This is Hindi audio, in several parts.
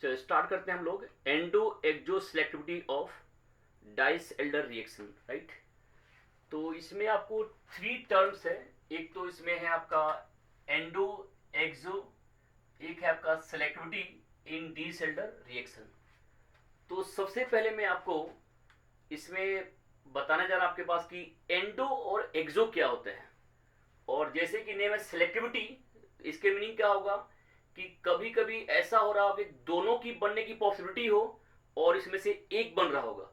स्टार्ट करते हैं हम लोग endo exo selectivity of Diels Alder reaction, right. तो इसमें आपको थ्री टर्म्स है। एक तो इसमें है आपका एंडो एक्सो, एक है आपका सेलेक्टिविटी इन डी एल्डर रिएक्शन। तो सबसे पहले मैं आपको इसमें बताने जा रहा आपके पास कि एंडो और एक्सो क्या होता है। और जैसे कि नेम है सेलेक्टिविटी, इसके मीनिंग क्या होगा कि कभी कभी ऐसा हो रहा हो कि दोनों की बनने की पॉसिबिलिटी हो और इसमें से एक बन रहा होगा।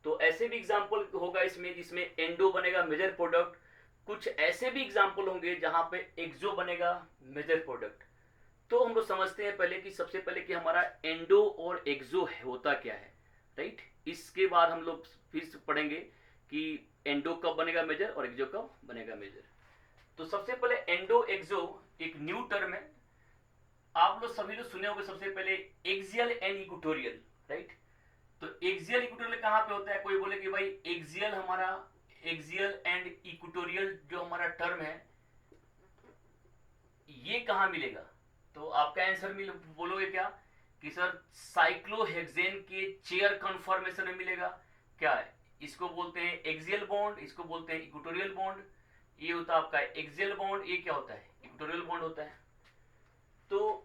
तो ऐसे भी एग्जांपल होगा इसमें जिसमें एंडो बनेगा मेजर प्रोडक्ट, कुछ ऐसे भी एग्जांपल होंगे जहां पे एक्सो बनेगा मेजर प्रोडक्ट। तो हम लोग समझते हैं पहले कि सबसे पहले कि हमारा एंडो और एक्सो होता क्या है, राइट। इसके बाद हम लोग फिर पढ़ेंगे कि एंडो कब बनेगा मेजर और एक्सो कब बनेगा मेजर। तो सबसे पहले एंडो एक्सो एक न्यू टर्म है। आप लोग सभी लोग सुने होंगे सबसे पहले एक्सियल एंड इक्वेटोरियल, राइट। तो एक्सियल इक्वेटोरियल कहां पे होता है? कोई बोले कि भाई एक्सियल हमारा एक्सियल एंड इक्वेटोरियल जो हमारा टर्म है ये कहां मिलेगा? तो आपका आंसर बोलोगे क्या कि सर साइक्लोहेक्सेन के चेयर कन्फर्मेशन में मिलेगा। क्या है? इसको बोलते हैं एक्सियल बॉन्ड, इसको बोलते हैं इक्वेटोरियल बॉन्ड। ये होता है आपका एक्सियल बॉन्ड, ये क्या होता है? इक्वेटोरियल बॉन्ड होता है। तो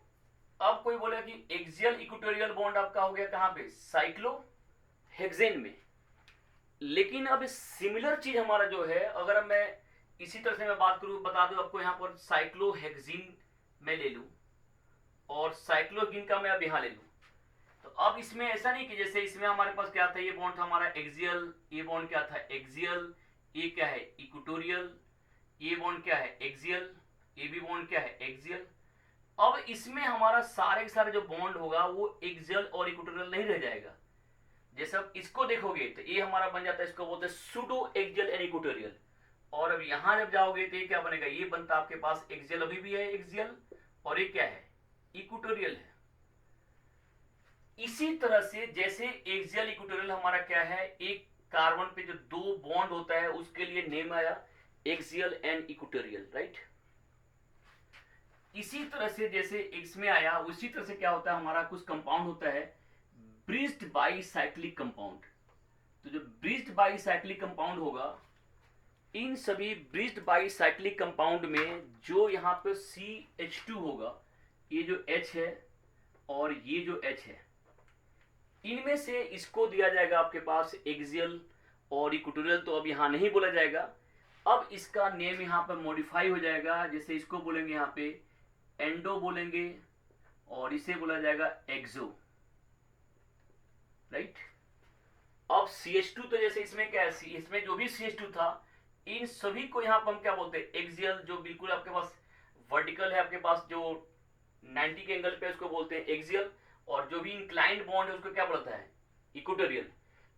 अब कोई बोले कि एक्सियल इक्वेटोरियल बॉन्ड आपका हो गया कहां पे? साइक्लोहेक्सेन में। लेकिन अब सिमिलर चीज हमारा जो है, अगर मैं इसी तरह से मैं बात करूं, बता दूं आपको, यहां पर साइक्लोहेक्सिन मैं ले लूं और साइक्लोहेक्सिन का मैं अब यहां ले लूं, तो अब इसमें ऐसा नहीं कि जैसे इसमें हमारे पास क्या था, ये बॉन्ड था हमारा एक्सियल, ये बॉन्ड क्या था? एक्सियल। ये क्या है? इक्वेटोरियल। ये बॉन्ड क्या है? एक्सियल। ये भी बॉन्ड क्या है? एक्सियल। अब इसमें हमारा सारे के सारे जो बॉन्ड होगा वो एक्सियल और इक्वेटोरियल नहीं रह जाएगा। जैसे अब इसको देखोगे तो ये हमारा बन जाता है, इसको बोलते हैं सूडो एक्सियल एंड इक्वेटोरियल। और अब यहां जब जाओगे तो ये क्या बनेगा? ये बनता आपके पास एक्सियल, अभी भी है एक्सियल, और ये क्या है? इक्वेटोरियल है। इसी तरह से जैसे एक्सियल इक्वेटोरियल हमारा क्या है, एक कार्बन पे जो दो बॉन्ड होता है उसके लिए नेम आया एक्सियल एंड इक्वेटोरियल, राइट। इसी तरह से जैसे इसमें आया उसी तरह से क्या होता है, हमारा कुछ कंपाउंड होता है ब्रिज्ड बाईसाइक्लिक कंपाउंड। तो जो ब्रिज्ड बाईसाइक्लिक कंपाउंड होगा, इन सभी ब्रिज्ड बाईसाइक्लिक कंपाउंड में जो यहाँ पे CH2 होगा, ये जो H है और ये जो H है, इनमें से इसको दिया जाएगा आपके पास एक्सियल और इक्वेटोरियल। तो अब यहां नहीं बोला जाएगा, अब इसका नेम यहां पर मॉडिफाई हो जाएगा। जैसे इसको बोलेंगे यहाँ पे एंडो बोलेंगे और इसे बोला जाएगा एक्सो, राइट। अब CH2 तो जैसे इसमें क्या है, इसमें जो भी CH2 था, इन सभी को यहां पर हम क्या बोलते हैं? एक्सियल। जो बिल्कुल आपके पास वर्टिकल है, आपके पास जो 90 के एंगल पे, उसको बोलते हैं एक्सियल। और जो भी इंक्लाइंड बॉन्ड है उसको क्या बोलता है? इक्वेटोरियल।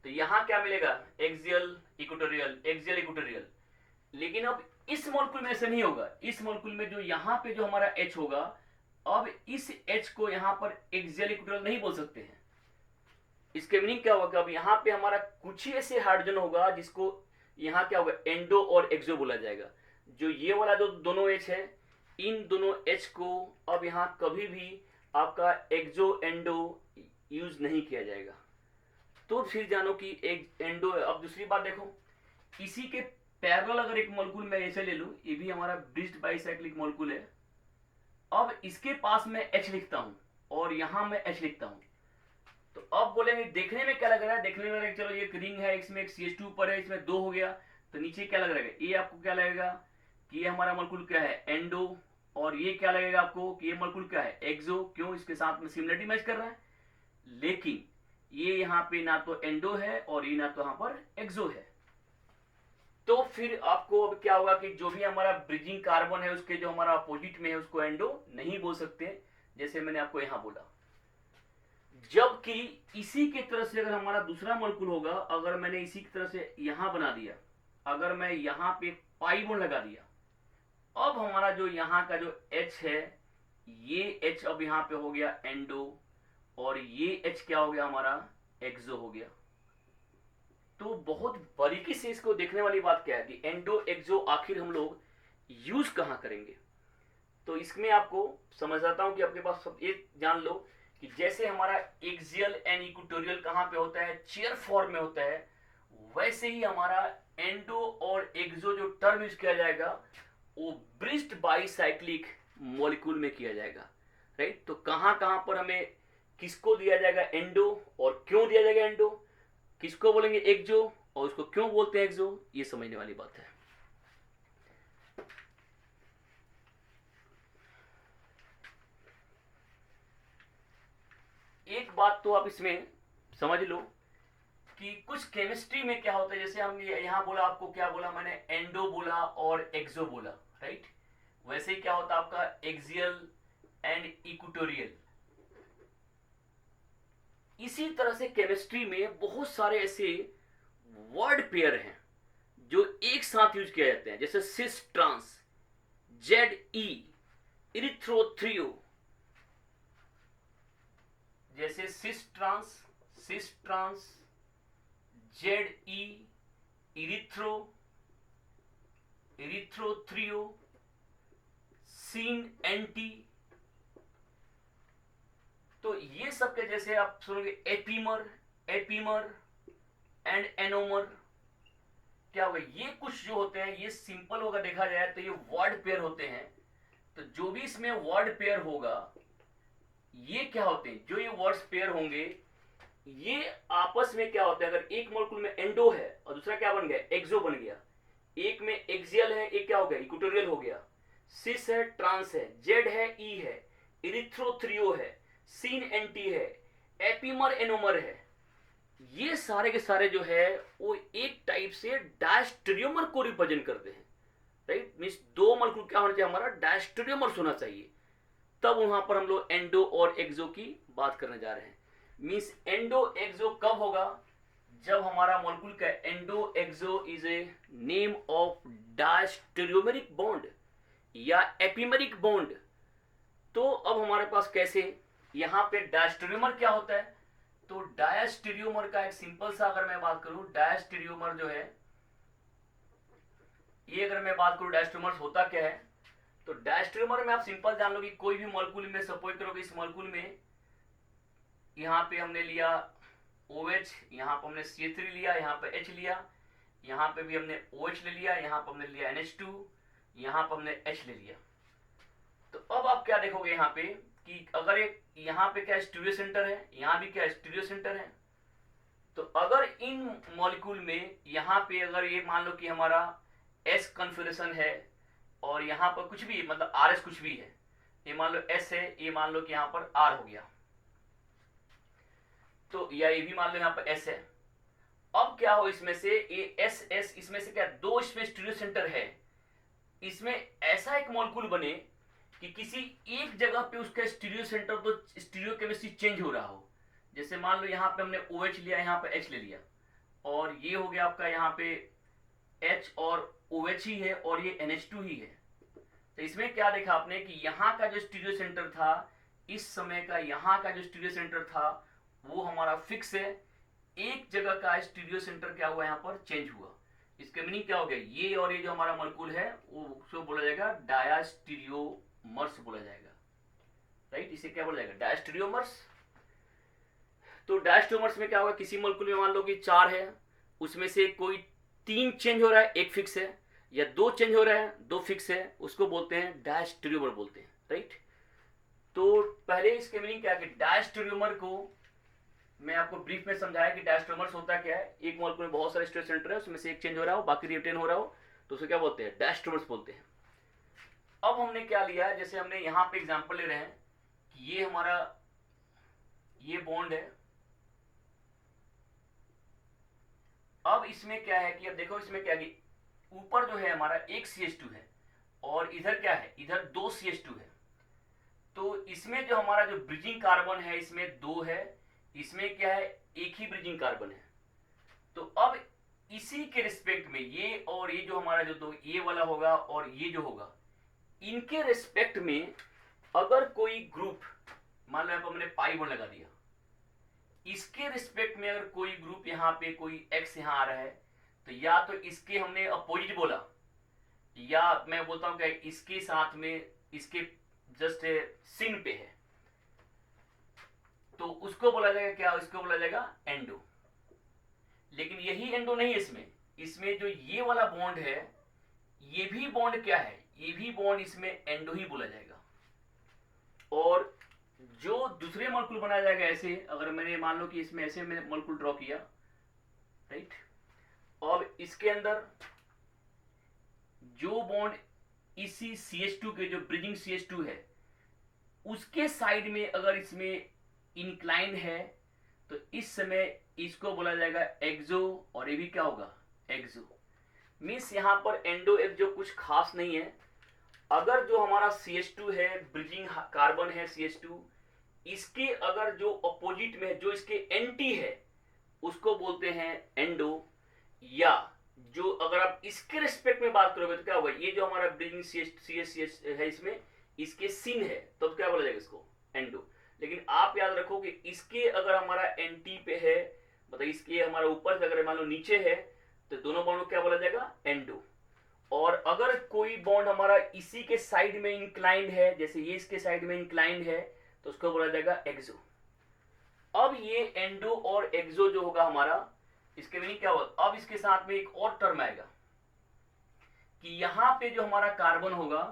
तो यहां क्या मिलेगा? Axial equatorial, axial equatorial. लेकिन अब इस मॉलिक्यूल में ऐसा नहीं होगा। इस मॉलिक्यूल में जो यहां पे जो हमारा H होगा, अब इस H को यहां पर एक्सियल इक्वेटोरियल नहीं बोल सकते हैं। इसके मीनिंग क्या होगा? अब यहां पे हमारा कुछ ही ऐसे हाइड्रोजन होगा जिसको यहां क्या होगा? एंडो और एक्सो बोला जाएगा। जो ये वाला जो दोनों H है, इन दोनों H को अब यहां कभी भी आपका एक्सो एंडो यूज नहीं किया जाएगा। तो फिर जानो कि एक एंडो है। अब दूसरी बात देखो, इसी के पैरेलल अगर एक मॉलिक्यूल मैं ऐसे ले लूं, ये भी हमारा ब्रिज्ड बाईसाइक्लिक मॉलिक्यूल है। अब इसके पास मैं H लिखता हूं और यहां मैं H लिखता हूं, तो अब बोलेंगे देखने में क्या लग रहा है? देखने में लग रहा है चलो ये रिंग है, इसमें एक CH2 ऊपर है, इसमें दो हो गया, तो नीचे क्या लग रहा है? ये आपको क्या लगेगा कि ये हमारा मॉलिक्यूल क्या है? एंडो। और ये क्या लगेगा आपको कि ये मॉलिक्यूल क्या है? एक्सो। क्यों? इसके साथ में सिमिलरिटी मैच कर रहा है। लेकिन ये यहाँ पे ना तो एंडो है और ये ना तो यहाँ पर एक्सो है। तो फिर आपको अब क्या होगा कि जो भी हमारा ब्रिजिंग कार्बन है उसके जो हमारा अपोजिट में है उसको एंडो नहीं बोल सकते, जैसे मैंने आपको यहां बोला। जबकि इसी के तरह से अगर हमारा दूसरा मॉलिक्यूल होगा, अगर मैंने इसी की तरह से यहां बना दिया, अगर मैं यहां पे पाई बॉन्ड लगा दिया, अब हमारा जो यहां का जो H है, ये H अब यहां पे हो गया एंडो और ये H क्या हो गया? हमारा एक्सो हो गया। तो बहुत बारीकी से इसको देखने वाली बात क्या है कि एंडो एक्सो आखिर हम लोग यूज कहां करेंगे। तो इसमें आपको समझ आता हूं कि आपके पास सब ये जान लो कि जैसे हमारा एक्सियल एंड इक्वेटोरियल कहाँ पे होता है, चेयर फॉर्म में होता है, वैसे ही हमारा एंडो और एक्सो जो टर्म यूज किया जाएगा वो ब्रिस्ट बाईसाइक्लिक मॉलिक्यूल में किया जाएगा, राइट। तो कहाँ कहाँ पर हमें किसको दिया जाएगा एंडो और क्यों दिया जाएगा एंडो, किसको बोलेंगे एक्सो और उसको क्यों बोलते हैं एक्सो, ये समझने वाली बात है। एक बात तो आप इसमें समझ लो कि कुछ केमिस्ट्री में क्या होता है, जैसे हम यहां बोला, आपको क्या बोला मैंने, एंडो बोला और एक्सो बोला, राइट। वैसे ही क्या होता है आपका एक्सियल एंड इक्वेटोरियल। इसी तरह से केमिस्ट्री में बहुत सारे ऐसे वर्ड पेयर हैं जो एक साथ यूज किए जाते हैं, जैसे सिस ट्रांस, जेड ई, इरिथ्रोथ्रियो, जैसे सिस ट्रांस, जेड ई, इरिथ्रोथ्रियो, सीन एंटी। तो ये सब के जैसे आप सुनोगे एपीमर एंड एनोमर, क्या होगा, ये कुछ जो होते हैं ये सिंपल होगा देखा जाए तो ये वर्ड पेयर होते हैं। तो जो भी इसमें वर्ड पेयर होगा ये क्या होते हैं, जो ये वर्ड्स पेयर होंगे ये आपस में क्या होता है, अगर एक मॉलिक्यूल में एंडो है और दूसरा क्या बन गया, एक्सो बन गया, एक में एक्सियल है एक क्या हो गया, इक्वेटोरियल हो गया, सिस है, ट्रांस है, जेड है, ई है, इरिथ्रोथ्रियो है, सीन एंटी है, एपीमर एनोमर है, ये सारे के सारे जो है वो एक टाइप से डायस्टेरियोमर को रिप्रेजेंट करते हैं, राइट। मींस दो मॉलिक्यूल क्या होना चाहिए, हमारा डायस्टेरियोमर्स होना चाहिए, तब वहां पर हम लोग एंडो और एक्सो की बात करने जा रहे हैं। मींस एंडो एक्सो कब होगा, जब हमारा मॉलिक्यूल का endo exo is a name of diastereomeric bond या एपीमेरिक बॉन्ड। तो अब हमारे पास कैसे, यहां पे डायस्टेरियोमर क्या होता है, तो डायस्टेरियोमर का एक सिंपल सा अगर मैं बात करूं, डायस्टेरियोमर जो है ये अगर मैं बात करूं डायस्टेरियोमर होता क्या है, तो डायस्टेरियोमर में आप सिंपल जान लो कि कोई भी मॉलिक्यूल में, सपोज करो कि इस मॉलिक्यूल में यहाँ पे हमने लिया OH, यहाँ पे हमने CH3 लिया, यहाँ पे H लिया, यहाँ पे भी हमने OH ले लिया, यहाँ पे हमने लिया NH2, यहाँ पे हमने H ले लिया। तो अब आप क्या देखोगे यहाँ पे कि अगर एक यहाँ पे क्या स्टीरियो सेंटर है, यहाँ भी क्या स्टीरियो सेंटर है, तो अगर इन मॉलिक्यूल में यहाँ पे अगर ये मान लो कि हमारा S कन्फिगरेशन है और यहाँ पर कुछ भी मतलब RS कुछ भी है, ये मान लो S है, ये मान लो कि यहाँ पर R हो गया, तो या ये भी मान लो यहाँ पर S है। अब क्या हो, इसमें से ये SS, इसमें से क्या दो इसमें स्टीरियो सेंटर है, इसमें ऐसा एक मॉलिक्यूल बने कि किसी एक जगह पे उसका स्टीरियो सेंटर तो स्टीरियो केमिस्ट्री चेंज हो रहा हो। जैसे मान लो यहाँ पे हमने OH लिया, यहाँ पे H ले लिया, और ये हो गया आपका यहाँ पे H और OH ही है और ये NH2 ही है। तो इसमें क्या देखा आपने कि यहाँ का जो स्टीरियो सेंटर था, इस समय का यहाँ का जो स्टीरियो सेंटर था वो हमारा फिक्स है, एक जगह का स्टीरियो सेंटर क्या हुआ यहाँ पर चेंज हुआ। इसके मीनिंग क्या हो गया, ये और ये जो हमारा मॉलिक्यूल है वो उसको बोला जाएगा डायस्टीरियोमर्स बोला जाएगा, राइट। इसे क्या बोला जाएगा, डायस्टीरियोमर्स। तो डायस्टीरियोमर्स में क्या होगा, किसी मॉलिक्यूल में मान लो कि 4 है, उसमें से कोई 3 चेंज हो रहा है, एक फिक्स है, या 2 चेंज हो रहा है, 2 फिक्स है, उसको बोलते हैं डायस्टीरियोमर बोलते हैं, राइट। तो पहले इसके मीनिंग क्या है कि डायस्टीरियोमर को मैं आपको ब्रीफ में समझाया कि डायस्टेरियोमर्स होता क्या है, एक मॉलिक्यूल में बहुत सारे स्टीरियो सेंटर है, उसमें से एक चेंज हो रहा हो, बाकी रिटेन हो रहा हो, तो उसे क्या बोलते हैं, डायस्टेरियोमर्स बोलते हैं। अब हमने क्या लिया, जैसे हमने यहाँ पे एग्जांपल ले रहे हैं कि ये हमारा ये बॉन्ड है। अब इसमें क्या है कि अब देखो इसमें क्या है, ऊपर जो है हमारा एक CH2 है और इधर क्या है, इधर 2 CH2 है। तो इसमें जो हमारा जो ब्रिजिंग कार्बन है इसमें 2 है, इसमें क्या है, एक ही ब्रिजिंग कार्बन है। तो अब इसी के रिस्पेक्ट में ये और ये जो हमारा जो दो ये वाला होगा और ये जो होगा, इनके रिस्पेक्ट में अगर कोई ग्रुप, मान लो हमने पाई बॉन्ड लगा दिया, इसके रिस्पेक्ट में अगर कोई ग्रुप यहाँ पे कोई X यहाँ आ रहा है, तो या तो इसके हमने अपोजिट बोला, या मैं बोलता हूँ कि इसके साथ में इसके जस्ट सिन पे है। उसको बोला जाएगा क्या, उसको बोला जाएगा एंडो। लेकिन यही एंडो नहीं, इसमें जो ये वाला बॉन्ड है, ये भी बॉन्ड क्या है, ये भी बॉन्ड इसमें एंडो ही बोला जाएगा। और जो दूसरे मॉलिक्यूल बनाया जाएगा ऐसे, अगर मैंने मान लो कि इसमें ऐसे मैंने मॉलिक्यूल ड्रॉ किया, राइट, और इसके अंदर जो बॉन्ड इसी CH2 के जो ब्रिजिंग CH2 है उसके साइड में अगर इसमें इंक्लाइन है तो इस समय इसको बोला जाएगा एक्सो, और ये भी क्या होगा, एक्सो। मीन्स यहां पर एंडो एक्सो कुछ खास नहीं है। अगर जो हमारा CH2 है, ब्रिजिंग कार्बन है CH2, इसके अगर जो अपोजिट में जो इसके एंटी है उसको बोलते हैं एंडो। या जो अगर आप इसके रिस्पेक्ट में बात करोगे तो क्या होगा, ये जो हमारा ब्रिजिंग CH है इसमें इसके सिन है तो क्या बोला जाएगा इसको, एंडो। लेकिन आप याद रखो कि इसके अगर हमारा एंटी पे है, मतलब इसके हमारा ऊपर से अगर मान लो नीचे है तो दोनों बॉन्ड को क्या बोला जाएगा, एंडो। और अगर कोई बॉन्ड हमारा इसी के साइड में इंक्लाइंड है, जैसे ये इसके साइड में इंक्लाइंड है, तो उसको बोला जाएगा एक्सो। अब ये एंडो और एक्सो जो होगा हमारा, इसके मीनिंग क्या होगा, अब इसके साथ में एक और टर्म आएगा कि यहां पे जो हमारा कार्बन होगा,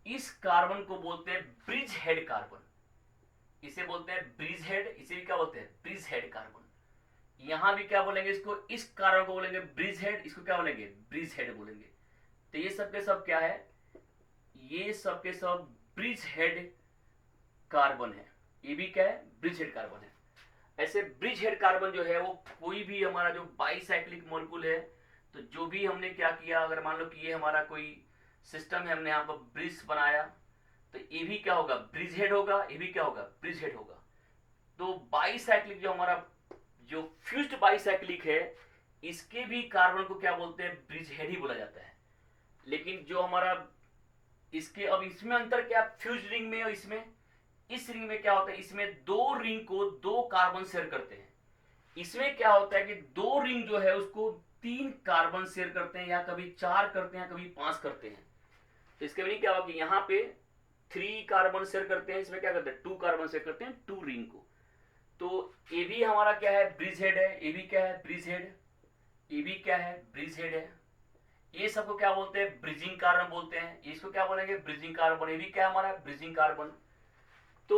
इस कार्बन को बोलते हैं ब्रिज हेड कार्बन, इसे बोलते हैं ब्रिज हेड, इसे भी क्या बोलते हैं, ब्रिज हेड कार्बन। यहां भी क्या बोलेंगे इसको, इस कार्बन को बोलेंगे ब्रिज हेड, इसको क्या बोलेंगे, ब्रिज हेड बोलेंगे। तो ये सब के सब क्या है, ये सब के सब ब्रिज हेड कार्बन है, ये भी क्या है, ब्रिज हेड कार्बन है। ऐसे ब्रिज हेड कार्बन जो है वो कोई भी हमारा जो बाईसाइक्लिक मॉलिक्यूल है, तो जो भी हमने क्या किया, अगर मान लो कि ये हमारा कोई सिस्टम है, हमने यहाँ पर ब्रिज बनाया, तो ये भी क्या होगा, ब्रिज हेड होगा, ये भी क्या होगा, ब्रिज हेड होगा। तो बाईसाइक्लिक जो हमारा जो फ्यूज्ड बाईसाइक्लिक है, इसके भी कार्बन को क्या बोलते हैं, ब्रिज हेड ही बोला जाता है। लेकिन जो हमारा इसके, अब इसमें अंतर क्या, फ्यूज्ड रिंग में और इसमें, इस रिंग में क्या होता है, इसमें दो रिंग को दो कार्बन शेयर करते हैं। इसमें क्या होता है कि दो रिंग जो है उसको 3 कार्बन शेयर करते हैं, या कभी 4 करते हैं, कभी 5 करते हैं। तो इसके मीनिंग क्या होगा कि यहाँ पे 3 कार्बन शेयर करते हैं, इसमें क्या करते हैं, 2 कार्बन शेयर करते हैं 2 रिंग को। तो ये भी हमारा क्या है, ब्रिज हेड है, ये भी क्या है, ब्रिज हेड, ये भी क्या है, ब्रिज हेड है। ये सबको क्या बोलते हैं, ब्रिजिंग कार्बन बोलते हैं। इसको क्या बोलेंगे, ब्रिजिंग कार्बन, ये भी क्या है हमारा, ब्रिजिंग कार्बन। तो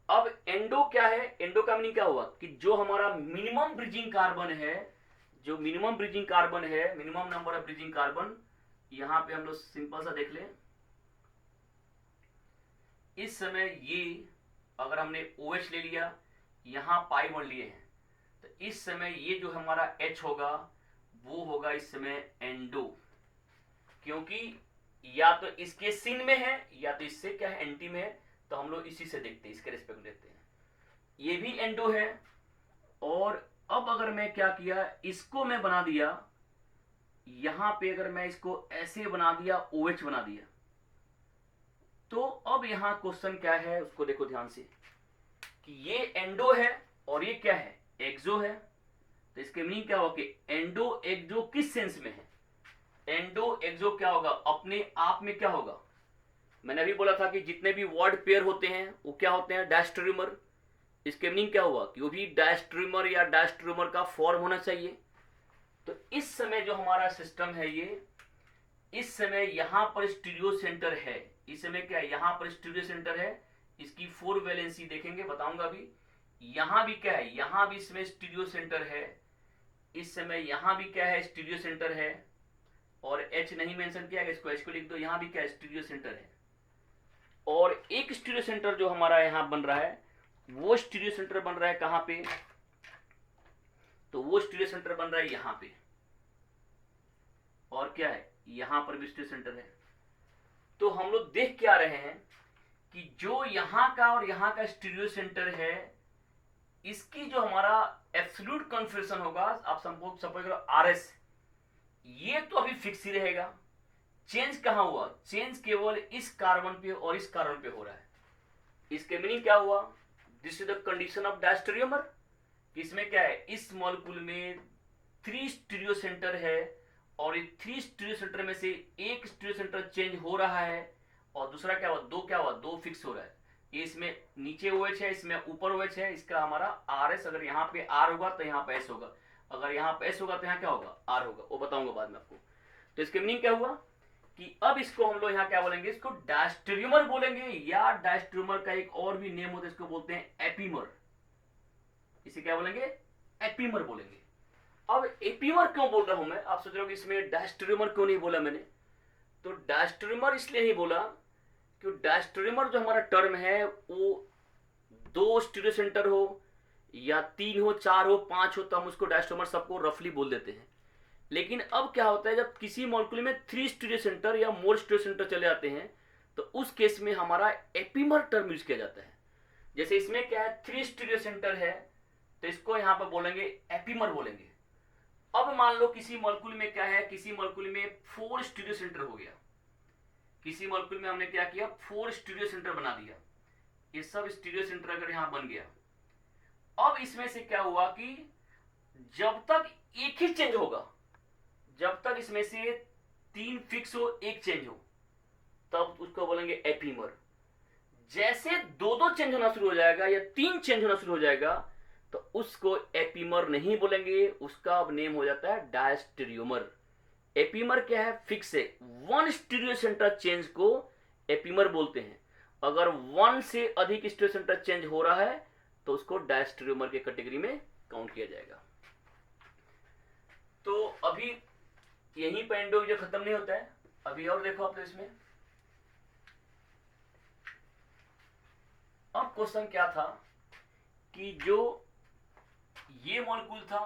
अब एंडो क्या है, एंडो का मीनिंग क्या हुआ कि जो हमारा मिनिमम ब्रिजिंग कार्बन है, जो मिनिमम ब्रिजिंग कार्बन है, minimum number of bridging carbon, यहां पे हम लोग सिंपल सा देख लें। इस समय ये अगर हमने OH ले लिया, यहां पाई वन लिए हैं, तो इस समय ये जो हमारा H होगा वो होगा इस समय एंडो, क्योंकि या तो इसके सिन में है या तो इससे क्या है, एंटी में है। तो हम लोग इसी से देखते हैं, इसके रिस्पेक्ट देखते हैं, ये भी एंडो है। और अब अगर मैं क्या किया, इसको मैं बना दिया, यहां पे अगर मैं इसको ऐसे बना दिया, OH बना दिया, तो अब यहां क्वेश्चन क्या है उसको देखो ध्यान से, कि ये एंडो है और ये क्या है, एक्सो है। तो इसके मीनिंग क्या होगा कि एंडो एक्सो किस सेंस में है, एंडो एक्सो क्या होगा, अपने आप में क्या होगा। मैंने अभी बोला था कि जितने भी वर्ड पेयर होते हैं वो क्या होते हैं, डायस्टेरियोमर। इसके मीनिंग क्या हुआ कि वो भी डायस्टेरियोमर या डायस्टेरियोमर का फॉर्म होना चाहिए। तो इस समय जो हमारा सिस्टम है ये, इस समय यहां पर स्टीरियो सेंटर है, इस समय क्या है, यहां पर स्टीरियो सेंटर है। इसकी 4 वैलेंसी देखेंगे, बताऊंगा अभी। यहां भी क्या है, यहां भी इसमें स्टीरियो सेंटर है, इस समय यहां भी क्या है, स्टीरियो सेंटर है। और H नहीं मेंशन किया, इसको H को लिख दो, यहां भी क्या है, स्टीरियो सेंटर है। और एक स्टीरियो सेंटर जो हमारा यहां बन रहा है, वो स्टीरियो सेंटर बन रहा है कहां पे, तो वो स्टीरियो सेंटर बन रहा है यहां पे। और क्या है, यहां पर भी स्टीरियो सेंटर है। तो हम लोग देख क्या रहे हैं कि जो यहां का और यहां का स्टीरियो सेंटर है, इसकी जो हमारा एब्सोल्यूट कॉन्फिगरेशन होगा, आप सपोज करो RS, ये तो अभी फिक्स ही रहेगा। चेंज कहां हुआ, चेंज केवल इस कार्बन पे और इस कार्बन पे हो रहा है। इसके मीनिंग क्या हुआ, this is the condition of diastereomer. इसमें क्या है, इस मॉलिक्यूल में 3 स्टीरियो सेंटर है, और ये 3 स्टीरियो सेंटर में से एक स्टीरियो सेंटर चेंज हो रहा है, और दूसरा क्या हुआ, 2 क्या हुआ, 2 फिक्स हो रहा है। ये इसमें नीचे OH है, इसमें ऊपर OH है, इसका हमारा RS, अगर यहाँ पे R होगा तो यहाँ पे S होगा, अगर यहाँ पे S होगा तो यहाँ क्या होगा, R होगा, वो बताऊंगा बाद में आपको। तो इसके मीनिंग क्या हुआ कि अब इसको हम लोग यहाँ क्या बोलेंगे, इसको डायस्टेरियोमर बोलेंगे, या डायस्टेरियोमर का एक और भी नेम होता है, इसको बोलते हैं एपीमर। इसे क्या बोलेंगे, एपीमर बोलेंगे। अब एपीमर क्यों बोल रहा हूं मैं, आप सोच रहे हो कि इसमें डायस्टेरियोमर क्यों नहीं बोला मैंने। तो डायस्टेरियोमर इसलिए नहीं बोला कि डायस्टेरियोमर जो हमारा टर्म है वो 2 स्टीरियो सेंटर हो या 3 हो, 4 हो, 5 हो, तो हम उसको डायस्टेरियोमर सबको रफली बोल देते हैं। लेकिन अब क्या होता है, जब किसी मॉलिक्यूल में 3 स्टीरियो सेंटर या मोर स्टीरियो सेंटर चले जाते हैं तो उस केस में हमारा एपीमर टर्म यूज किया जाता है। जैसे इसमें क्या है, 3 स्टीरियो सेंटर है तो इसको यहां पर बोलेंगे एपीमर बोलेंगे। अब मान लो किसी मॉलिक्यूल में क्या है, किसी मॉलिक्यूल में 4 स्टीरियो सेंटर हो गया, किसी मॉलिक्यूल में हमने क्या किया, 4 स्टीरियो सेंटर बना दिया, ये सब स्टीरियो सेंटर अगर यहां बन गया, अब इसमें से क्या हुआ कि जब तक एक ही चेंज होगा, जब तक इसमें से 3 फिक्स हो, एक चेंज हो, तब उसको बोलेंगे एपीमर। जैसे 2-2 चेंज होना शुरू हो जाएगा या 3 चेंज होना शुरू हो जाएगा तो उसको एपीमर नहीं बोलेंगे, उसका अब नेम हो जाता है डायस्टेरियोमर। एपीमर क्या है, फिक्स है, 1 स्टीरियो सेंटर चेंज को एपीमर बोलते हैं। अगर 1 से अधिक स्टीरियो सेंटर चेंज हो रहा है तो उसको डायस्टेरियोमर के कैटेगरी में काउंट किया जाएगा। तो अभी यहीं पर एंडो जो खत्म नहीं होता है, अभी और देखो आप, तो इसमें अब क्वेश्चन क्या था कि जो ये मॉलिक्यूल था,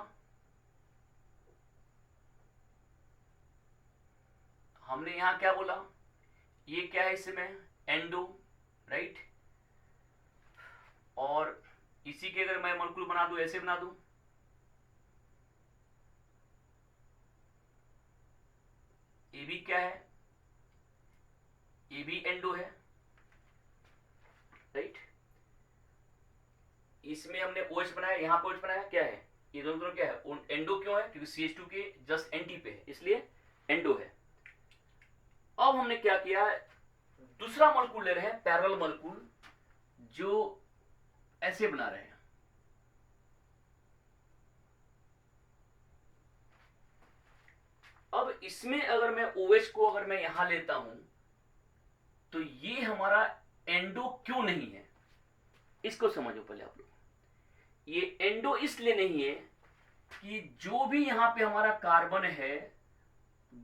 हमने यहां क्या बोला, ये क्या है इसमें एंडो, राइट, और इसी के अगर मैं मॉलिक्यूल बना दूं, ऐसे बना दूं, ये भी क्या है, ये भी एंडो है, राइट। इसमें हमने OH बनाया, यहां पर OH बनाया, क्या है, ये दोनों क्या है, एंडो क्यों है, क्योंकि CH2 के जस्ट एंटी पे है, इसलिए एंडो है। अब हमने क्या किया, दूसरा मॉलिक्यूल ले रहे हैं, पैरेलल मॉलिक्यूल, जो ऐसे बना रहे हैं। अब इसमें अगर मैं OH को अगर मैं यहां लेता हूं तो ये हमारा एंडो क्यों नहीं है, इसको समझो पहले आप लोग। ये एंडो इसलिए नहीं है कि जो भी यहां पे हमारा कार्बन है,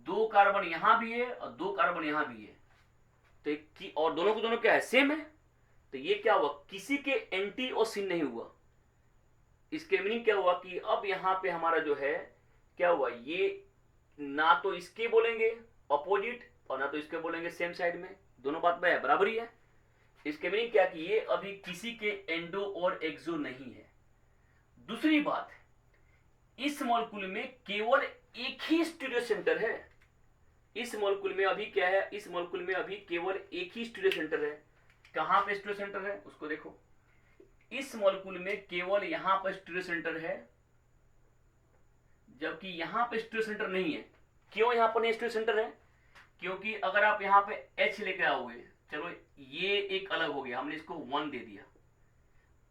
2 कार्बन यहां भी है और 2 कार्बन यहां भी है, तो और दोनों को दोनों क्या है, सेम है, तो ये क्या हुआ, किसी के एंटी और सिन नहीं हुआ। इसके मीनिंग क्या हुआ कि अब यहां पे हमारा जो है क्या हुआ, ये ना तो इसके बोलेंगे अपोजिट और ना तो इसके बोलेंगे सेम साइड में, दोनों बात में बराबरी है। इसके मीनिंग क्या कि ये अभी किसी के एंडो और एक्सो नहीं है। दूसरी बात, इस मॉलिक्यूल में केवल एक ही स्टीरियो सेंटर है, इस मॉलिक्यूल में अभी क्या है, इस मॉलिक्यूल में अभी केवल एक ही स्टीरियो सेंटर है। कहां पे स्टीरियो सेंटर है उसको देखो, इस मॉलिक्यूल में केवल यहां पर स्टीरियो सेंटर है, जबकि यहां पे स्टीरियो सेंटर नहीं है। क्यों यहां पर नहीं स्टीरियो सेंटर है, क्योंकि अगर आप यहां पे H लेके आओगे, चलो ये एक अलग हो गया, हमने इसको 1 दे दिया।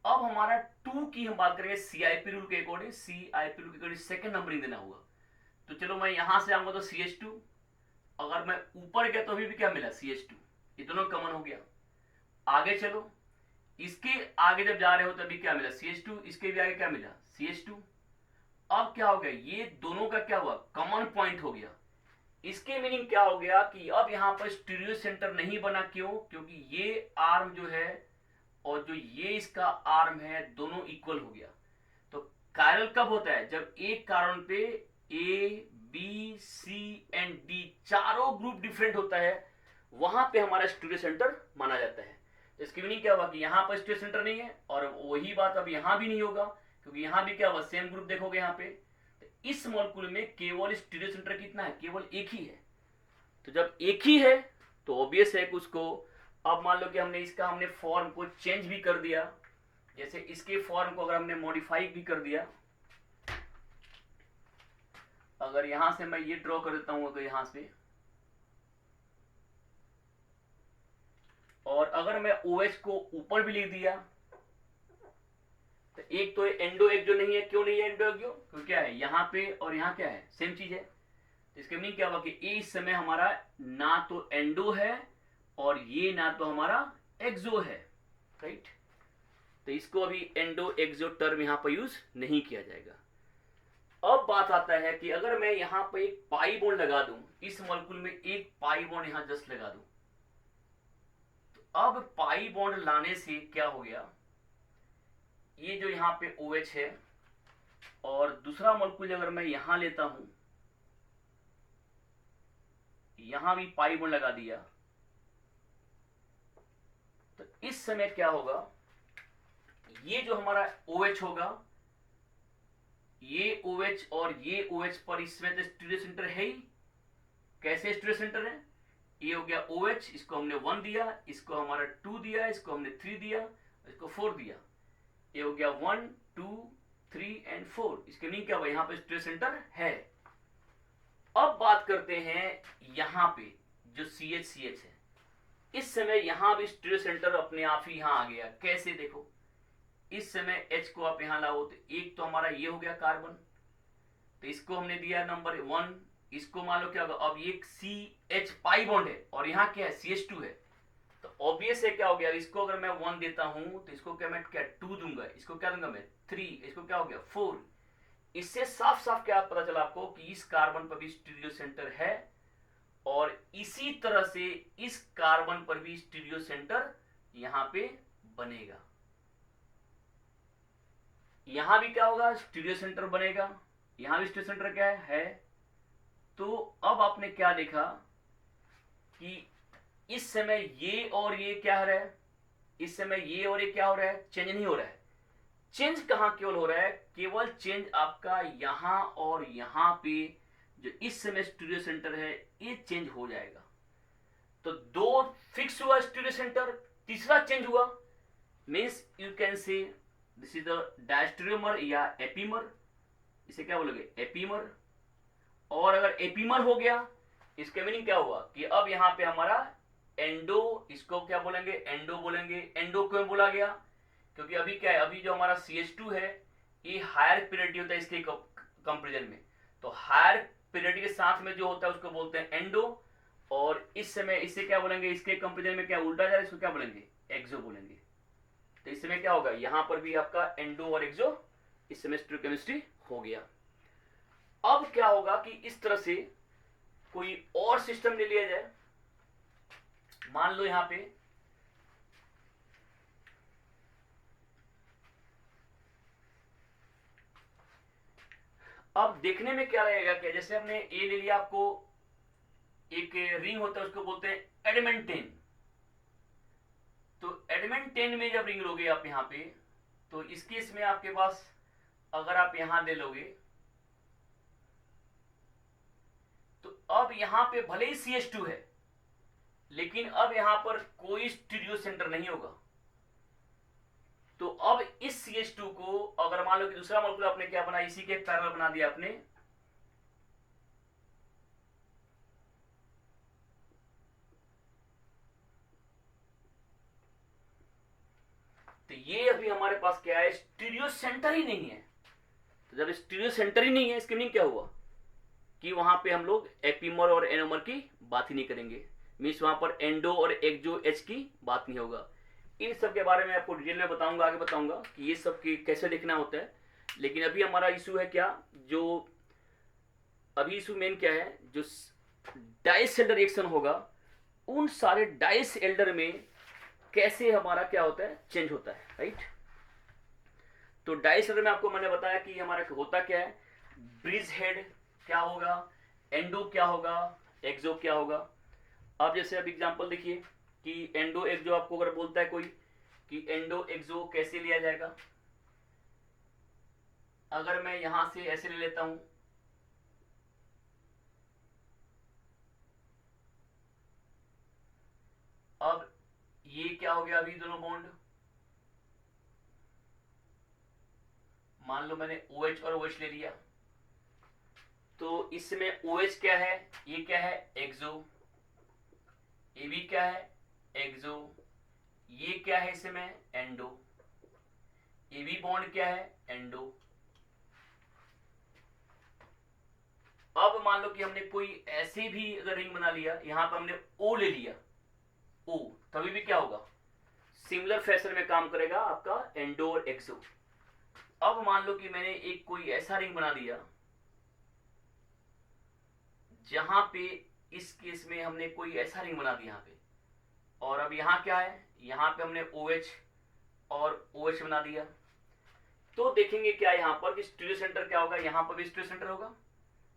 अब हमारा 2 की हम बात करेंगे CIP रूल के अकॉर्डिंग, CIP रूल के अकॉर्डिंग सेकंड नंबरिंग देना होगा। तो चलो मैं यहां से आऊंगा तो CH2, अगर मैं ऊपर गया तो अभी भी क्या मिला, CH2, ये दोनों कॉमन हो गया। आगे चलो, इसके आगे जब जा रहे हो तभी क्या मिला, CH2, इसके भी आगे क्या मिला, CH2। अब क्या हो गया, ये दोनों का क्या हुआ, कॉमन पॉइंट हो गया। इसके मीनिंग क्या हो गया कि अब यहां पर स्टीरियो सेंटर नहीं बना, क्यों, क्योंकि ये आर्म जो है और जो ये इसका आर्म है दोनों इक्वल हो गया। तो कायरल कब होता है, जब एक कार्बन पे A, B, C and D चारों ग्रुप डिफरेंट होता है, वहां पे हमारा स्टीरियो सेंटर माना जाता है। तो इसकी मीनिंग क्या हुआ कि यहां पर स्टीरियो सेंटर नहीं है, और वही बात अब यहां भी नहीं होगा, क्योंकि यहां भी क्या हुआ, सेम ग्रुप देखोगे यहां पे। तो इस मॉलिक्यूल में केवल स्टीरियो सेंटर कितना है, केवल एक ही है। तो जब एक ही है तो ऑब्वियस है कि उसको, अब मान लो कि हमने फॉर्म को चेंज भी कर दिया, जैसे इसके फॉर्म को अगर हमने मॉडिफाई भी कर दिया, अगर यहां से मैं ये ड्रॉ कर देता हूं तो यहां से, और अगर मैं OH को ऊपर भी लिख दिया तो एक तो एंडो एक जो नहीं है, क्यों नहीं है एंडो एक जो, क्योंकि क्या है यहाँ पे और यहाँ क्या है, सेम चीज है। तो इसका मीनिंग क्या हुआ कि ए इस समय हमारा ना तो एंडो है और ये ना तो हमारा एक्सो है, राइट। तो इसको अभी एंडो एक्सो टर्म यहाँ पर यूज नहीं किया जाएगा। अब बात आता है कि अगर मैं यहाँ पर एक पाई बॉन्ड लगा दूं, इस मॉलिक्यूल में एक पाई बॉन्ड यहाँ जस्ट लगा दूं, तो अब पाई बॉन्ड लाने से क्या हो गया, ये जो यहाँ पे OH है और दूसरा मॉलिक्यूल अगर मैं यहां लेता हूं, यहां भी पाई बॉन्ड लगा दिया, तो इस समय क्या होगा, ये जो हमारा OH होगा, ये OH और ये OH पर इसमें तो स्टीरियो सेंटर है ही। कैसे स्टीरियो सेंटर है, ये हो गया OH, इसको हमने 1 दिया, इसको हमारा 2 दिया, इसको हमने 3 दिया, इसको 4 दिया, ये हो गया 1 2 3 एंड 4। इसके मीनिंग क्या हुआ, यहां पे स्टीरियो सेंटर है। अब बात करते हैं यहां पे जो CH है, इस समय यहां भी स्टीरियो सेंटर अपने आप ही यहां आ गया। कैसे, देखो इस समय H को आप यहां लाओ तो एक तो हमारा ये हो गया कार्बन, तो इसको हमने दिया नंबर 1, इसको मान लो क्या होगा, अब ये CH पाई बॉन्ड है और यहाँ क्या है CH2 है, तो ऑब्वियस है क्या हो गया, इसको अगर मैं 1 देता हूं तो इसको क्या मैं क्या 2 दूंगा, इसको क्या दूंगा मैं 3, इसको क्या हो गया 4। इससे साफ साफ क्या पता चला आपको कि इस कार्बन पर भी स्टीरियो सेंटर है और इसी तरह से इस कार्बन पर भी स्टीरियो सेंटर यहां पे बनेगा। यहां भी क्या होगा, स्टीरियो सेंटर बनेगा, यहां भी स्टीरियो सेंटर क्या है। तो अब आपने क्या देखा कि इस समय ये और ये क्या हो रहा है, इस समय ये और ये क्या हो रहा है, चेंज नहीं हो रहा है। चेंज कहां केवल हो रहा है, केवल चेंज आपका यहां और यहां पे जो इस समय स्टीरियो सेंटर है ये चेंज हो जाएगा। तो 2 फिक्स हुआ स्टीरियो सेंटर, तीसरा चेंज हुआ, means you can say this is the diastereomer या एपीमर, इसे क्या बोलोगे एपीमर। और अगर एपीमर हो गया, इसके मीनिंग क्या हुआ कि अब यहां पे हमारा एंडो, इसको क्या बोलेंगे एंडो बोलेंगे। एंडो क्यों बोला गया, क्योंकि अभी क्या है, अभी जो हमारा CH2 है ये हायर प्योरिटी होता है इसके कंपेरिजन में, तो हायर प्योरिटी के साथ में जो होता है उसको बोलते हैं एंडो, और इस समय इसे क्या बोलेंगे, इसके कंपेरिजन में क्या उल्टा जा रहा है, इसको क्या बोलेंगे एक्सो बोलेंगे। तो इस समय क्या होगा, यहां पर भी आपका एंडो और एक्सो इस समय स्टीरियोकेमिस्ट्री हो गया। अब क्या होगा कि इस तरह से कोई और सिस्टम ले लिया जाए, मान लो यहां पे अब देखने में क्या लगेगा, क्या जैसे हमने ए ले लिया, आपको एक रिंग होता है उसको बोलते हैं एडमेंटेन। तो एडमेंटेन में जब रिंग लोगे आप यहां पे, तो इस केस में आपके पास अगर आप यहां ले लोगे तो अब यहां पे भले ही CH2 है लेकिन अब यहां पर कोई स्टीरियो सेंटर नहीं होगा। तो अब इस CH2 को अगर मान लो कि दूसरा मॉलिक्यूल आपने क्या बना, इसी के पैरेलल बना दिया आपने, तो ये अभी हमारे पास क्या है, स्टीरियो सेंटर ही नहीं है। तो जब स्टीरियो सेंटर ही नहीं है, इसके मीनिंग क्या हुआ कि वहां पे हम लोग एपीमर और एनोमर की बात ही नहीं करेंगे, मीन्स वहां पर एंडो और एक्सो H की बात नहीं होगा। इन सब के बारे में आपको डिटेल में बताऊंगा, आगे बताऊंगा कि ये सब की कैसे देखना होता है। लेकिन अभी हमारा इशू है क्या, जो अभी इशू मेन क्या है, जो डाइस एल्डर रिएक्शन होगा उन सारे डाइस एल्डर में कैसे हमारा क्या होता है, चेंज होता है, राइट। तो डाइस एल्डर में आपको मैंने बताया कि हमारा होता क्या है, ब्रिज हेड क्या होगा, एंडो क्या होगा, एक्सो क्या होगा। अब जैसे अब एग्जांपल देखिए कि एंडो एक्सो आपको अगर बोलता है कोई कि एंडो एक्सो कैसे लिया जाएगा, अगर मैं यहां से ऐसे ले लेता हूं, अब ये क्या हो गया, अभी दोनों बॉन्ड मान लो मैंने OH और OH ले लिया, तो इसमें OH क्या है, ये क्या है एक्सो, ये भी क्या है एक्सो, ये क्या है इसमें एंडो, ये भी बॉन्ड क्या है एंडो। अब मान लो कि हमने कोई ऐसे भी अगर रिंग बना लिया, यहां पर हमने ओ ले लिया, ओ, तभी भी क्या होगा सिमिलर फैशन में काम करेगा आपका एंडो और एक्सो। अब मान लो कि मैंने एक कोई ऐसा रिंग बना दिया जहां पे इस केस में हमने कोई ऐसा रिंग बना दिया यहाँ पे, और अब यहाँ क्या है, यहाँ पे हमने OH और OH बना दिया। तो देखेंगे क्या यहाँ पर कि स्टीरियो सेंटर क्या होगा, यहाँ पर भी स्टीरियो सेंटर होगा,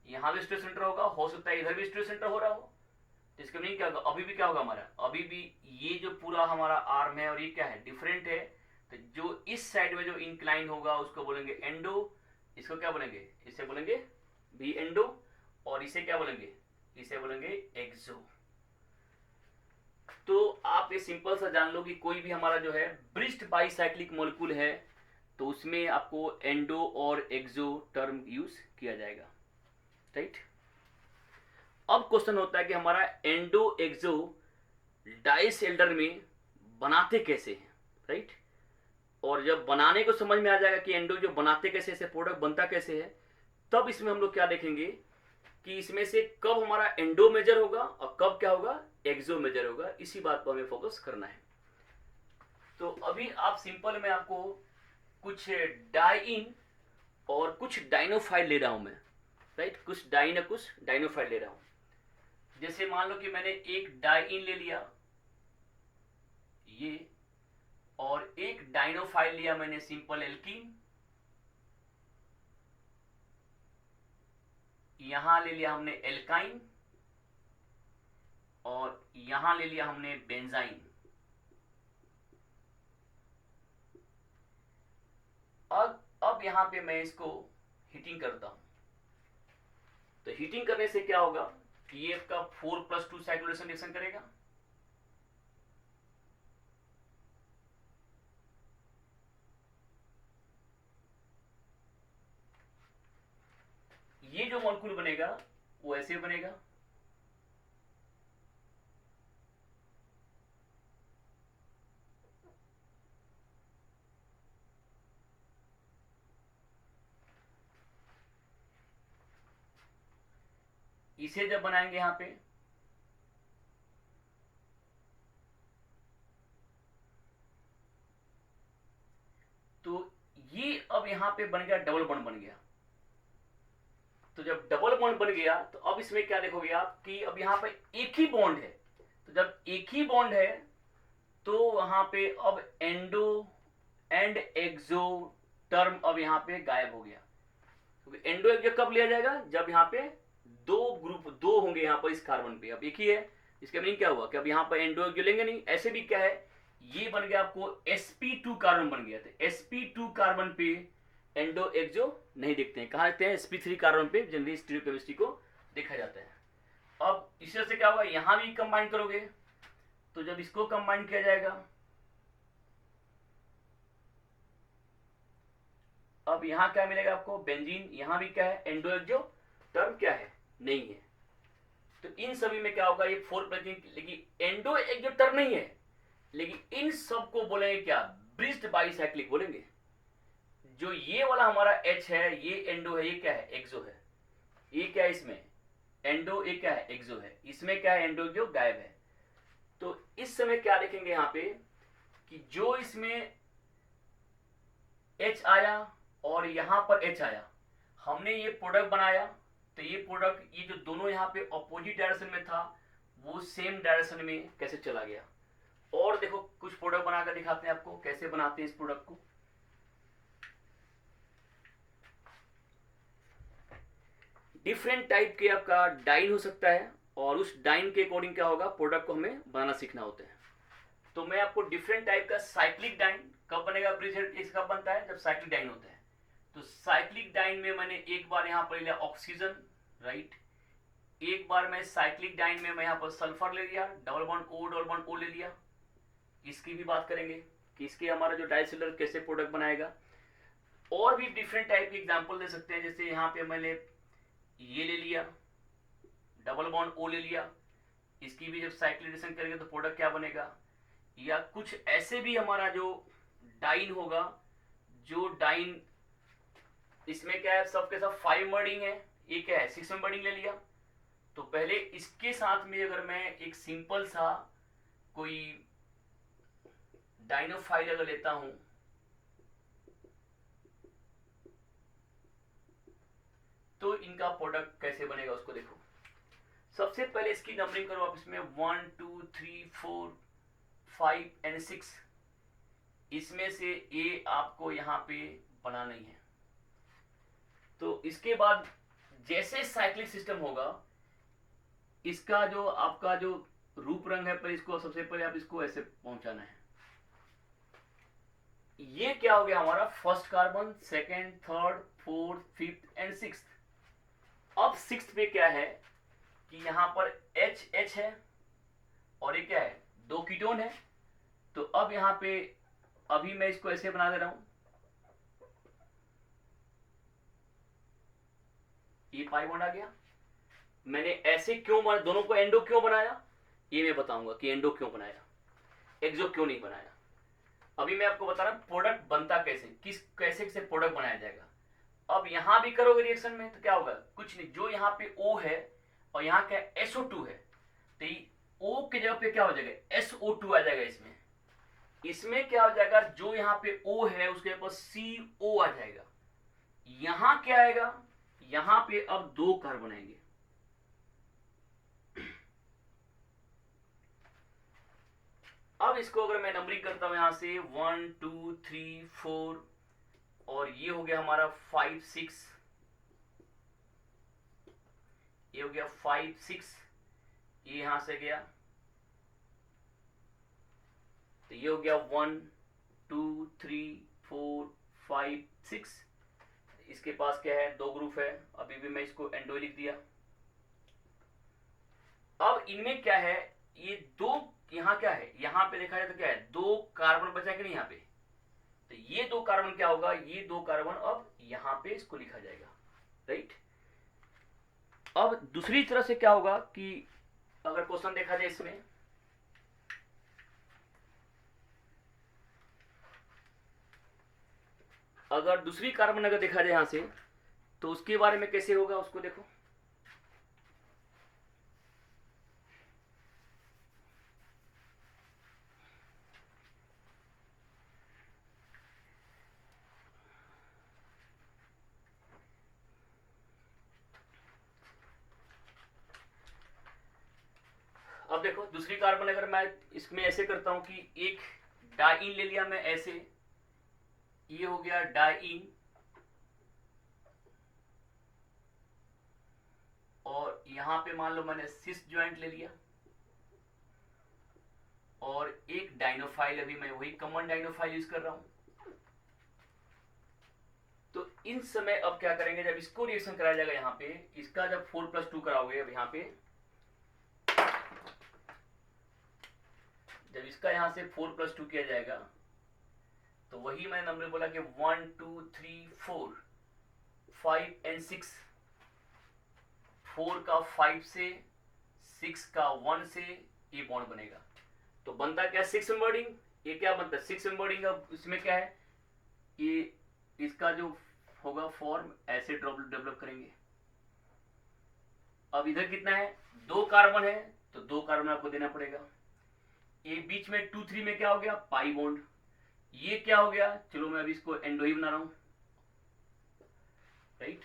यहाँ भी स्टीरियो सेंटर होगा, हो सकता है इधर भी स्टीरियो सेंटर हो रहा हो। तो इसका मीनिंग क्या होगा, अभी भी क्या होगा हमारा, अभी भी ये जो पूरा हमारा आर्म है और ये क्या है डिफरेंट है। तो जो इस साइड में जो इंक्लाइन होगा उसको बोलेंगे एंडो, इसको क्या बोलेंगे, इसे बोलेंगे बी एंडो, और इसे क्या बोलेंगे, इसे बोलेंगे एक्सो। तो आप ये सिंपल सा जान लो कि कोई भी हमारा जो है ब्रिस्ट बाइसाइक्लिक मॉलिक्यूल है तो उसमें आपको एंडो और एक्सो टर्म यूज किया जाएगा, राइट। अब क्वेश्चन होता है कि हमारा एंडो एक्सो डाइसेल्डर में बनाते कैसे हैं, राइट। और जब बनाने को समझ में आ जाएगा कि एंडो जो बनाते कैसे, ऐसे प्रोडक्ट बनता कैसे है, तब इसमें हम लोग क्या देखेंगे कि इसमें से कब हमारा एंडो मेजर होगा और कब क्या होगा एक्सो मेजर होगा, इसी बात पर हमें फोकस करना है। तो अभी आप सिंपल में आपको कुछ डाइन और कुछ डाइनोफाइल ले रहा हूं मैं, राइट, कुछ डाइन और कुछ डाइनोफाइल ले रहा हूं। जैसे मान लो कि मैंने एक डाइन ले लिया ये, और एक डाइनोफाइल लिया मैंने सिंपल एल्कीन, यहां ले लिया हमने एल्काइन, और यहां ले लिया हमने बेंजाइन। अब यहां पे मैं इसको हीटिंग करता हूं। तो हीटिंग करने से क्या होगा कि ये आपका 4+2 साइक्लोरेशन रिएक्शन करेगा, ये जो मॉलिक्यूल बनेगा वो ऐसे बनेगा, इसे जब बनाएंगे यहां पे तो ये अब यहां पे बन गया डबल बॉन्ड बन गया। तो जब डबल बॉन्ड बन गया तो अब इसमें क्या देखोगे आप कि अब यहां पे एक ही बॉन्ड है। तो जब एक ही बॉन्ड है तो वहां पे अब एंडो एंड एक्सो टर्म अब यहां पे गायब हो गया, क्योंकि एंडो एक्सो कब लिया जाएगा, जब यहां पे दो ग्रुप दो होंगे यहां पर इस कार्बन पे, अब एक ही है। इसका मीनिंग क्या हुआ कि अब यहां पर एंडो एक्सो लेंगे नहीं, ऐसे भी क्या है ये बन गया आपको sp2 कार्बन बन गया। तो sp2 कार्बन पे एंडो एक्सो नहीं दिखते हैं, कहां दिखते हैं sp3 कार्बन पे जनरली स्टीरियोकेमिस्ट्री को देखा जाता है। अब इस तरह से क्या होगा, यहां भी कंबाइन करोगे तो जब इसको कंबाइन किया जाएगा, अब यहां क्या मिलेगा आपको बेंजीन, यहां भी क्या है एंडो एक्सो टर्म क्या है नहीं है। तो इन सभी में क्या होगा ये 4+, लेकिन एंडो एक्सो टर्म नहीं है, लेकिन इन सब को बोलेंगे क्या ब्रिज्ड बाइसाइक्लिक बोलेंगे। जो ये वाला हमारा H है ये एंडो है, ये क्या है एक्सो है, ये क्या है इसमें एंडो, ये क्या है एक्सो है, इसमें क्या है एंडो जो गायब है। तो इस समय क्या देखेंगे यहां पे कि जो इसमें H आया और यहां पर H आया, हमने ये प्रोडक्ट बनाया, तो ये प्रोडक्ट ये जो दोनों यहां पे अपोजिट डायरेक्शन में था वो सेम डायरेक्शन में कैसे चला गया। और देखो कुछ प्रोडक्ट बनाकर दिखाते हैं आपको कैसे बनाते हैं इस प्रोडक्ट को। डिफरेंट टाइप के आपका डाइन हो सकता है और उस डाइन के अकॉर्डिंग क्या होगा प्रोडक्ट को हमें बनाना सीखना होता है। तो मैं आपको डिफरेंट टाइप का साइक्लिक डाइन कब बनेगा, ब्रिज कब बनता है जब साइक्लिक डाइन होता है। तो साइक्लिक डाइन में मैंने एक बार यहां पर लिया ऑक्सीजन, राइट, एक बार मैं साइक्लिक डाइन में मैं यहां पर सल्फर ले लिया, डबल बॉन्ड O ले लिया। इसकी भी बात करेंगे कि इसके हमारा जो डाइसेल्युलर कैसे प्रोडक्ट बनाएगा। और भी डिफरेंट टाइप के एग्जांपल दे सकते हैं, जैसे यहाँ पे मैंने ये ले लिया डबल बॉन्ड O ले लिया, इसकी भी जब साइक्लिक रिएक्शन करेंगे तो प्रोडक्ट क्या बनेगा, या कुछ ऐसे भी हमारा जो डाइन होगा, जो डाइन इसमें क्या है, सबके सब 5 वर्डिंग है, ये क्या है 6 वर्डिंग ले लिया। तो पहले इसके साथ में अगर मैं एक सिंपल सा कोई डाइनो फाइल अगर लेता हूं, तो इनका प्रोडक्ट कैसे बनेगा उसको देखो। सबसे पहले इसकी नंबरिंग करो आप, इसमें 1 2 3 4 5 एंड 6, इसमें से ए आपको यहां पे बनाना ही है। तो इसके बाद जैसे साइक्लिक सिस्टम होगा, इसका जो आपका जो रूप रंग है, पर इसको सबसे पहले आप इसको ऐसे पहुंचाना है। ये क्या हो गया हमारा first carbon, second, third, fourth, fifth and sixth. अब सिक्स्थ पे क्या है कि यहां पर एच एच है और ये क्या है 2 कीटोन है। तो अब यहां पे अभी मैं इसको ऐसे बना दे रहा हूं, ये पाई बॉन्ड आ गया। मैंने ऐसे क्यों बना, दोनों को एंडो क्यों बनाया, ये मैं बताऊंगा कि एंडो क्यों बनाया, एक्सो क्यों नहीं बनाया। अभी मैं आपको बता रहा हूं प्रोडक्ट बनता कैसे, किस कैसे से प्रोडक्ट बनाया जाएगा। अब यहां भी करोगे रिएक्शन में तो क्या होगा, कुछ नहीं, जो यहां पे O है और यहां क्या SO2 है, तो O की जगह पे क्या हो जाएगा SO2 आ जाएगा। इसमें इसमें क्या हो जाएगा, जो यहां पे O है उसके पास CO आ जाएगा। यहां क्या आएगा, यहां पे अब 2 कार्बन आएंगे। अब इसको अगर मैं नंबरिंग करता हूं यहां से 1 2 3 4 और ये हो गया हमारा 5 6, ये हो गया 5 6, ये यहां से गया, तो ये हो गया 1 2 3 4 5 6। इसके पास क्या है 2 ग्रुप है, अभी भी मैं इसको एंडो लिख दिया। अब इनमें क्या है, ये 2 यहां क्या है, यहां पे देखा जाए तो क्या है 2 कार्बन बचा कि नहीं यहां पे, तो ये 2 कार्बन क्या होगा, ये 2 कार्बन अब यहां पे इसको लिखा जाएगा, राइट। अब दूसरी तरह से क्या होगा कि अगर क्वेश्चन देखा जाए इसमें, अगर दूसरी कार्बन अगर देखा जाए यहां से, तो उसके बारे में कैसे होगा उसको देखो। अब देखो दूसरी कार्बन अगर मैं इसमें ऐसे करता हूं कि एक डाइन ले लिया मैं ऐसे, ये हो गया डाइन, और यहां पे मान लो मैंने सिस ज्वाइंट ले लिया, और एक डाइनोफाइल, अभी मैं वही कॉमन डाइनोफाइल यूज कर रहा हूं। तो इन समय अब क्या करेंगे, जब इसको रिएक्शन कराया जाएगा यहां पे, इसका जब 4+2 कराओगे, अब यहां पे जब इसका यहां से 4+2 किया जाएगा, तो वही मैंने नंबर बोला कि 1 2 3 4 5 एंड 6, 4 का 5 से, 6 का 1 से ये बॉन्ड बनेगा। तो बनता क्या 6 मेंबर्डिंग, ये क्या बनता है 6 मेंबर्डिंग। अब इसमें क्या है, ये इसका जो होगा फॉर्म ऐसे डेवलप करेंगे। अब इधर कितना है 2 कार्बन है, तो 2 कार्बन आपको देना पड़ेगा। ये बीच में 2 3 में क्या हो गया पाई बॉन्ड, ये क्या हो गया, चलो मैं अभी इसको एंडो ही बना रहा हूं, राइट।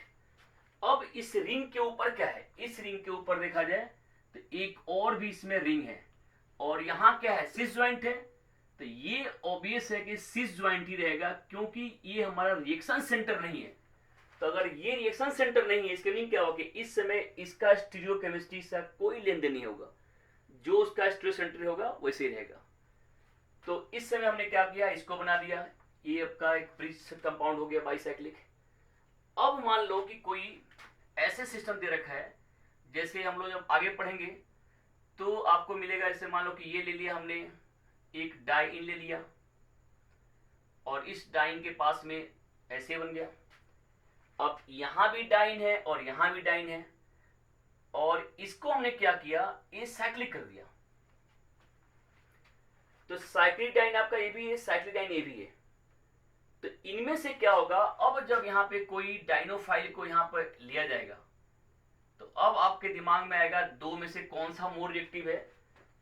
अब इस रिंग के ऊपर क्या है, इस रिंग के ऊपर देखा जाए तो एक और भी इसमें रिंग है, और यहां क्या है सिस ज्वाइंट है। तो ये ऑब्वियस है कि सिस ज्वाइंट ही रहेगा, क्योंकि ये हमारा रिएक्शन सेंटर नहीं है। तो अगर ये रिएक्शन सेंटर नहीं है, इसके मीन क्या होगा कि इस समय इसका स्टीरियोकेमिस्ट्री से कोई लेन देन नहीं होगा, जो उसका स्टीरियो सेंटर होगा वैसे ही रहेगा। तो इस समय हमने क्या किया, इसको बना दिया, ये आपका एक ब्रिज कंपाउंड हो गया बाइसाइक्लिक। अब मान लो कि कोई ऐसे सिस्टम दे रखा है, जैसे हम लोग जब आगे पढ़ेंगे तो आपको मिलेगा, जैसे मान लो कि ये ले लिया हमने, एक डाइन ले लिया, और इस डाइन के पास में ऐसे बन गया। अब यहां भी डाइन है और यहां भी डाइन है, और इसको हमने क्या किया, ये साइक्लिक कर दिया। तो साइक्लिडाइन आपका ए भी है, साइक्लिडाइन ए भी है। तो इनमें से क्या होगा, अब जब यहाँ पे कोई डाइनोफाइल को यहाँ पर लिया जाएगा तो अब आपके दिमाग में आएगा दो में से कौन सा मोर रिएक्टिव है।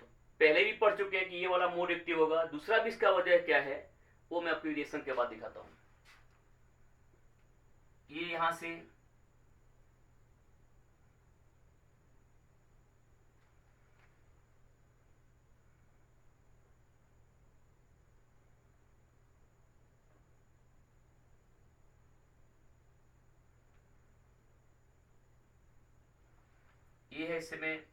तो पहले भी पढ़ चुके हैं कि ये वाला मोर रिएक्टिव होगा। दूसरा भी इसका वजह क्या है वो मैं आपको रिएक्शन के बाद दिखाता हूं। ये यहां से ये है, इसमें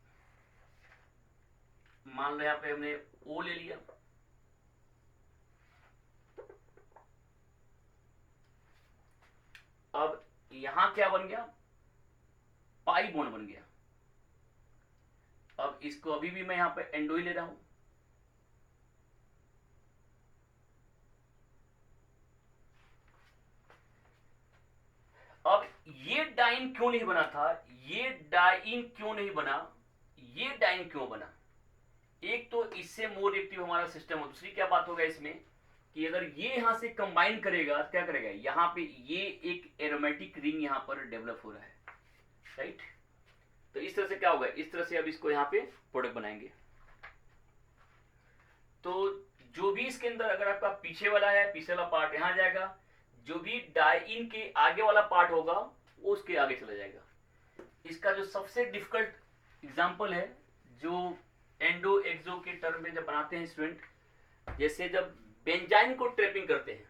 मान लो यहाँ पे हमने ओ ले लिया। अब यहां क्या बन गया, पाई बॉन्ड बन गया। अब इसको अभी भी मैं यहां पे एंडो ही ले रहा हूं। अब ये डाइन क्यों नहीं बना था, ये डाइन क्यों नहीं बना, ये डाइन क्यों बना। एक तो इससे मोर रिएक्टिव हमारा सिस्टम हो। दूसरी क्या बात होगा इसमें कि अगर ये यहां से कंबाइन करेगा तो क्या करेगा, यहां पे ये एक एरोमेटिक रिंग यहां पर डेवलप हो रहा है, राइट। तो इस तरह से क्या होगा, इस तरह से अब इसको यहां पे प्रोडक्ट बनाएंगे। तो जो भी इसके अंदर अगर आपका पीछे वाला है, पीछे वाला पार्ट यहां जाएगा, जो भी डाइन के आगे वाला पार्ट होगा वो उसके आगे चला जाएगा। इसका जो सबसे डिफिकल्ट एग्जांपल है, जो एंडो एक्सो के टर्म में जब बनाते हैं स्टूडेंट, जैसे जब बेंजाइन को ट्रैपिंग करते हैं,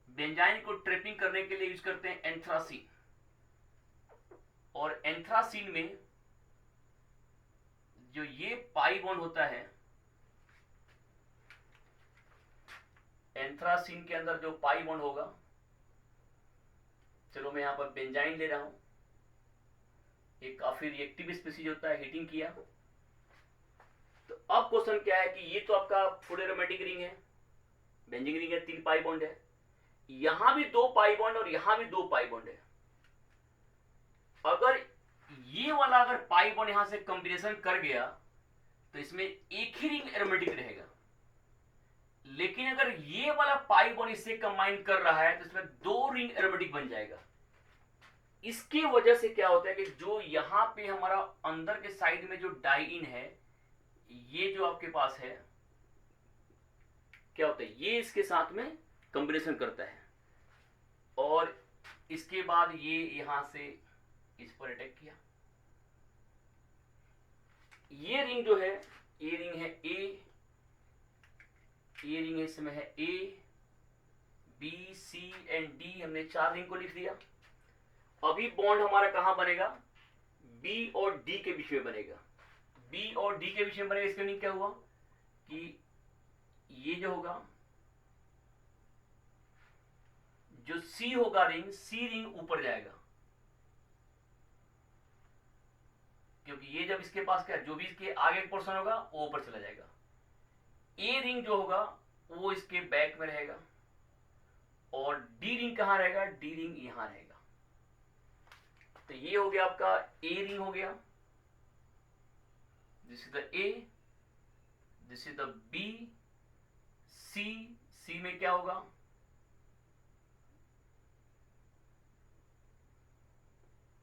बेंजाइन को ट्रैपिंग करने के लिए यूज करते हैं एंथ्रासीन। और एंथ्रासीन में जो ये पाई बॉन्ड होता है, एंथ्रासीन के अंदर जो पाई बॉन्ड होगा, चलो मैं यहां पर बेंजाइन ले रहा हूं, ये काफी रिएक्टिव स्पीसीज होता है, हीटिंग किया। तो अब क्वेश्चन क्या है कि ये तो आपका फुल एरोमेटिक रिंग है, बेंजीन रिंग है, 3 पाई बॉन्ड है, यहां भी 2 पाई बॉन्ड और यहां भी 2 पाई बॉन्ड है। अगर ये वाला अगर पाई बॉन्ड यहां से कॉम्बिनेशन कर गया तो इसमें एक ही रिंग एरोमेटिक रहेगा। लेकिन अगर ये वाला पाई बॉन्ड इससे कंबाइन कर रहा है तो इसमें 2 रिंग एरोमेटिक बन जाएगा। इसकी वजह से क्या होता है कि जो यहां पे हमारा अंदर के साइड में जो डाइइन है, ये जो आपके पास है, क्या होता है, ये इसके साथ में कॉम्बिनेशन करता है और इसके बाद ये यहां से इस पर अटैक किया। ये रिंग जो है, ये रिंग है ए, ये रिंग इसमें है A B C and D, हमने 4 रिंग को लिख दिया। अभी बॉन्ड हमारा कहां बनेगा, बी और डी के बीच में बनेगा। बी और डी के बीच में बनेगा, इसका मीनिंग क्या हुआ कि ये जो होगा, जो सी होगा रिंग, सी रिंग ऊपर जाएगा, क्योंकि ये जब इसके पास क्या, जो भी इसके आगे पोर्शन होगा वो ऊपर चला जाएगा। ए रिंग जो होगा वो इसके बैक में रहेगा और डी रिंग कहां रहेगा, डी रिंग यहां रहेगा। तो ये हो गया आपका ए रिंग हो गया, this is the A, this is the B, C, C में क्या होगा,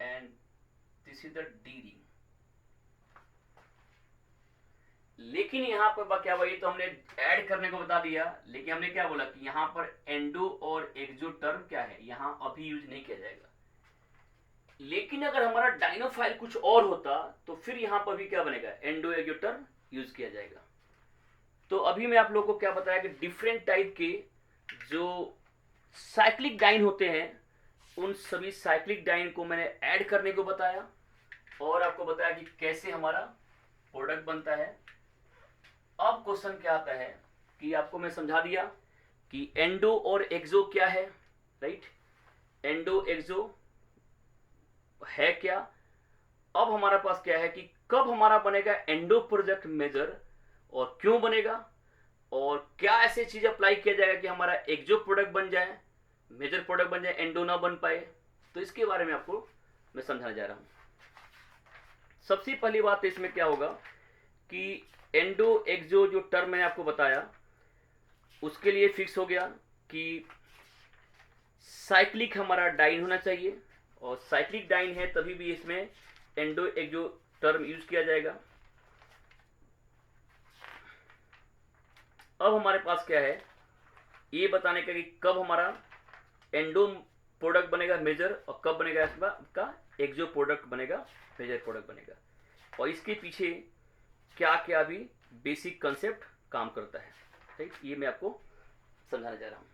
and this is the D ring. लेकिन यहां पर क्या हुआ, ये तो हमने ऐड करने को बता दिया, लेकिन हमने क्या बोला कि यहां पर एंडो और एक्सो टर्म क्या है, यहां अभी यूज नहीं किया जाएगा। लेकिन अगर हमारा डाइनोफाइल कुछ और होता तो फिर यहां पर भी क्या बनेगा, एंडो एक्सो टर्म यूज किया जाएगा। तो अभी मैं आप लोगों को क्या बताया कि डिफरेंट टाइप के जो साइक्लिक डाइन होते हैं, उन सभी साइक्लिक डाइन को मैंने ऐड करने को बताया और आपको बताया कि कैसे हमारा प्रोडक्ट बनता है। अब क्वेश्चन क्या आता है कि आपको मैं समझा दिया कि एंडो और एक्सो क्या है, राइट। एंडो एक्सो है क्या। अब हमारा पास क्या है कि कब हमारा बनेगा एंडो प्रोडक्ट मेजर और क्यों बनेगा, और क्या ऐसे चीज अप्लाई किया जाएगा कि हमारा एक्सो प्रोडक्ट बन जाए, मेजर प्रोडक्ट बन जाए, एंडो ना बन पाए। तो इसके बारे में आपको मैं समझाने जा रहा हूं। सबसे पहली बात इसमें क्या होगा कि एंडो एक्सो जो टर्म मैंने आपको बताया उसके लिए फिक्स हो गया कि साइक्लिक हमारा डाइन होना चाहिए, और साइक्लिक डाइन है तभी भी इसमें एंडो एक्सो टर्म यूज किया जाएगा। अब हमारे पास क्या है ये बताने का कि कब हमारा एंडो प्रोडक्ट बनेगा मेजर और कब बनेगा इसका एक्सो प्रोडक्ट बनेगा, मेजर प्रोडक्ट बनेगा, और इसके पीछे क्या क्या भी बेसिक कंसेप्ट काम करता है। ठीक, ये मैं आपको समझाने जा रहा हूँ।